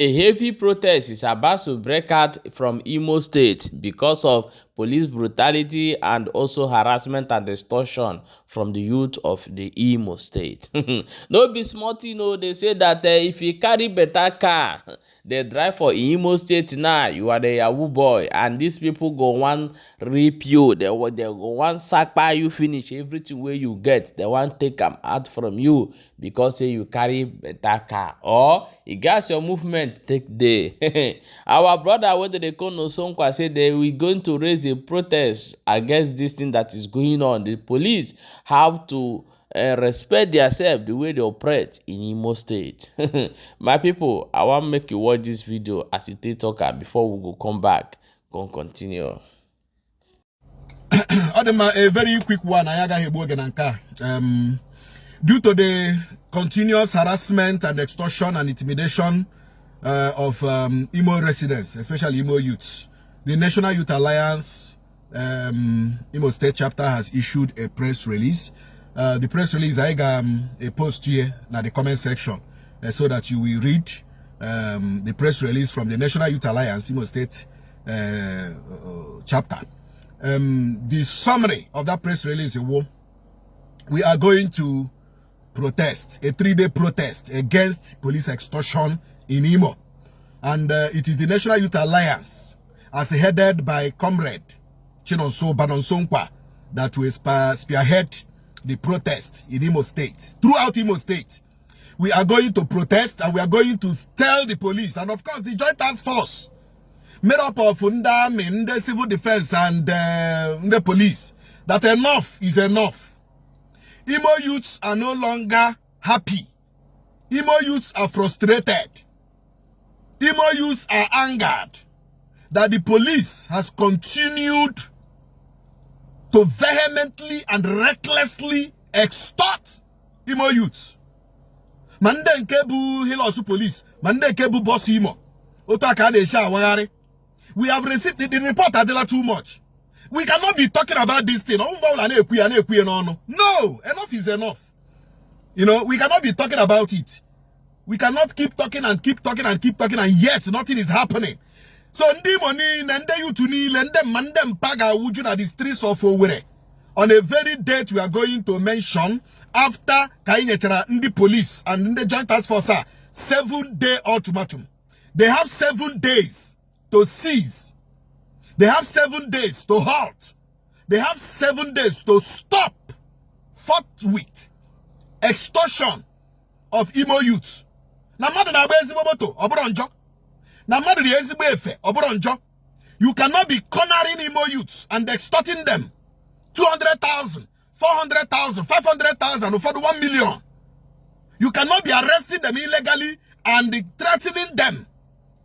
A heavy protest is about to break out from Imo State because of police brutality and also harassment and extortion from the youth of the Imo State. No be small thing, no. They say that if you carry better car, they drive for Imo State now, you are the Yahoo boy, and these people go one rape you, they go one sack by you, finish everything where you get, they want take them out from you because say you carry better car, or you got your movement take day. Our brother, what they call Nonsonkwa, said they were going to raise a protest against this thing that is going on. The police have to respect themselves the way they operate in Imo State. My people, I want to make you watch this video as it take talker before we go come back. Go continue. A very quick one. Due to the continuous harassment and extortion and intimidation of Imo residents, especially Imo youths, the National Youth Alliance Imo State chapter has issued a press release. The press release, I got a post here in the comment section so that you will read the press release from the National Youth Alliance Imo State chapter. The summary of that press release is we are going to protest, a 3-day protest against police extortion in Imo. And it is the National Youth Alliance, as headed by Comrade Nonsonkwa, that will spearhead the protest in Imo State. Throughout Imo State, we are going to protest and we are going to tell the police, and of course the Joint Task Force, made up of the civil defense and the police, that enough is enough. Imo youths are no longer happy. Imo youths are frustrated. Imo youths are angered that the police has continued to vehemently and recklessly extort Imo youths. Mande nkebu hilosu police, mande nkebu boss Imo. Otaka de sha wagare. We have received the report adela too much. We cannot be talking about this thing. No, enough is enough. You know, we cannot be talking about it. We cannot keep talking and keep talking and keep talking, and yet nothing is happening. So ndi money nende you to ni lende mandem paga wuju na the streets of Owerri. On a very date we are going to mention after Kainechara ndi police and the Joint Task Force 7-day ultimatum. They have 7 days to seize. They have 7 days to halt. They have 7 days to stop forthwith extortion of Imo youths. Na madu na ezigbo moto oboronjo. Na madu di ezigbo efe oboronjo. You cannot be cornering Imo youths and extorting them 200,000, 400,000, 500,000, or for 1 million. You cannot be arresting them illegally and threatening them.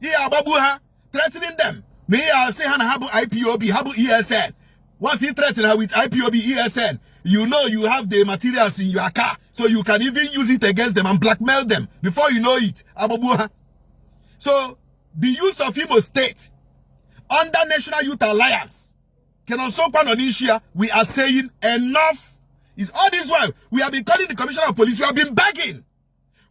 Yeah, babuha, threatening them. Me say Hana Habu IPOB, Habu ESN. Once he threatened her with IPOB ESN, you know you have the materials in your car, so you can even use it against them and blackmail them before you know it. Ababuha. So the use of Imo State under National Youth Alliance, we are saying enough is all this while. We have been calling the Commissioner of Police, we have been begging.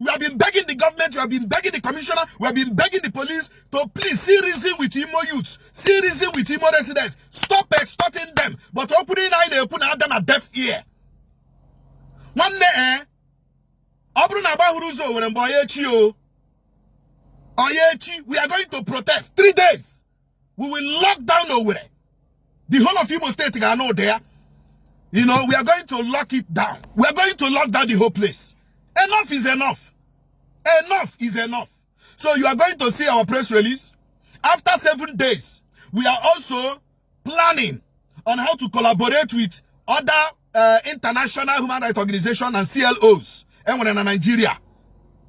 We have been begging the government, we have been begging the commissioner, we have been begging the police to please see reason with Imo youths, see reason with Imo residents, stop extorting them. But opening eye, they open a deaf ear. One day, we are going to protest 3 days. We will lock down Owerri. The whole of Imo State are not there. You know, we are going to lock it down. We are going to lock down the whole place. Enough is enough. Enough is enough. So you are going to see our press release. After 7 days, we are also planning on how to collaborate with other international human rights organizations and CLOs in Nigeria.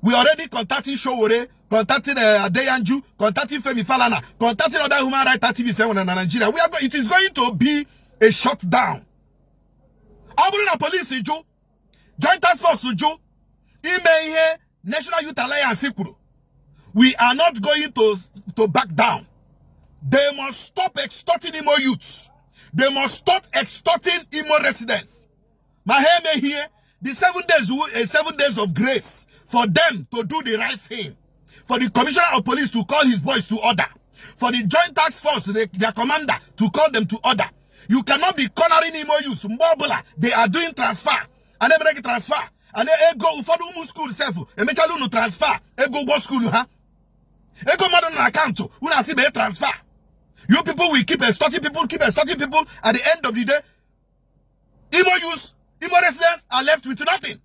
We already contacting Showore, contacting Adeyanju, contacting Femi Falana, contacting other human rights activists in Nigeria. It is going to be a shutdown. Abruna Police Joe, Joint Task Force Joe, National Youth Alliance. We are not going to back down. They must stop extorting Imo youths. They must stop extorting Imo residents. Maheme here, the 7 days of grace for them to do the right thing, for the commissioner of police to call his boys to order, for the joint task force, their commander, to call them to order. You cannot be cornering Imo youth. Mbobula, they are doing transfer. And they break transfer. And they go for the school self. And make no transfer. They go school, huh? They go more than an account. Who has seen transfer? You people will keep extorting people. At the end of the day, Imo youth, Imo residents are left with nothing.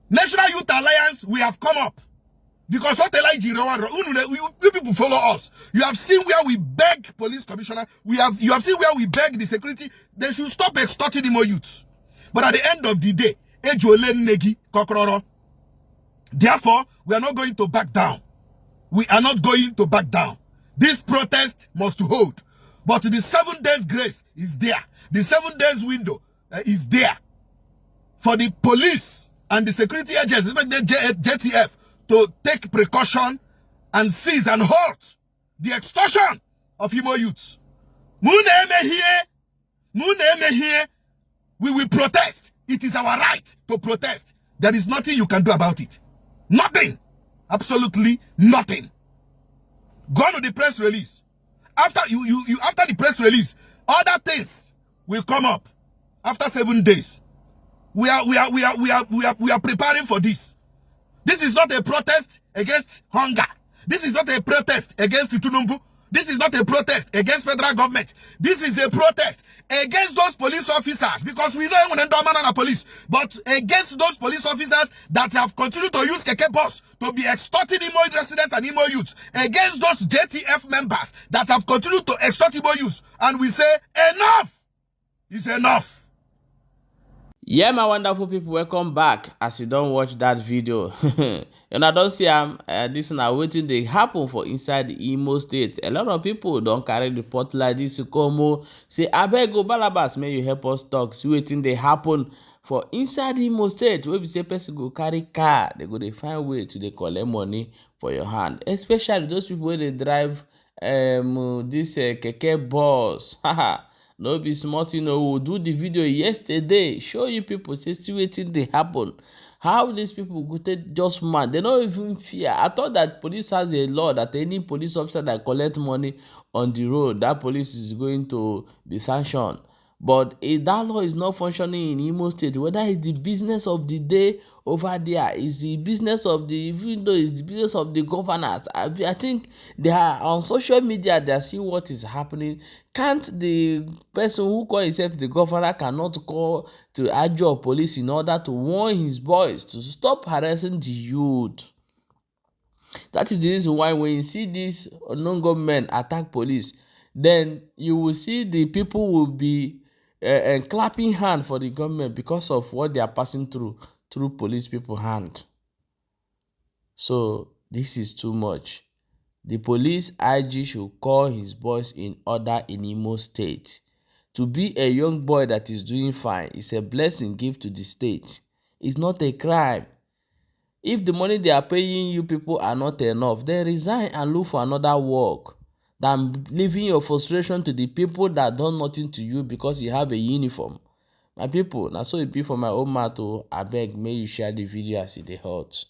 National Youth Alliance, we have come up. Because what you people follow us. You have seen where we beg police commissioner. You have seen where we beg the security. They should stop extorting Imo youths. But at the end of the day, therefore, we are not going to back down. We are not going to back down. This protest must hold. But the 7 days grace is there. The 7 days window is there for the police and the security agencies, the JTF, to take precaution and seize and halt the extortion of Imo youths. We will protest. It is our right to protest. There is nothing you can do about it. Nothing. Absolutely nothing. Go to the press release. After after the press release, other things will come up after 7 days. We are preparing for this. This is not a protest against hunger. This is not a protest against Tunumbu. This is not a protest against federal government. This is a protest against those police officers, because we know when the police, but against those police officers that have continued to use keke bus to be extorting Imo residents and Imo youths, against those JTF members that have continued to extort Imo youths. And we say enough is enough. Yeah, my wonderful people, welcome back. As you don't watch that video, and I don't see this now waiting they happen for inside the Imo state. A lot of people don't carry the report like this to come say, I beg go Balabas, may you help us talk. See waiting they happen for inside the Imo state. Where we say person go carry car, they go they find way to they collect money for your hand. Especially those people where they drive this keke bus. Haha. No be smart, we will do the video yesterday, show you people, say still waiting they happen. How these people go take just mad, they don't even fear. I thought that police has a law that any police officer that collect money on the road, that police is going to be sanctioned. But if that law is not functioning in Imo State, whether it's the business of the day over there, is the business of the, even though it's the business of the governors, I think they are on social media, they are seeing what is happening. Can't the person who call himself the governor cannot call to adjure police in order to warn his boys to stop harassing the youth? That is the reason why when you see these unknown government attack police, then you will see the people will be clapping hand for the government because of what they are passing through police people hand. So this is too much. The police IG should call his boys in order in Imo State. To be a young boy that is doing fine is a blessing given to the state. It's not a crime. If the money they are paying you people are not enough, then resign and look for another work than leaving your frustration to the people that done nothing to you because you have a uniform. My people, now so it be for my own matter. I beg, may you share the video as it hurts.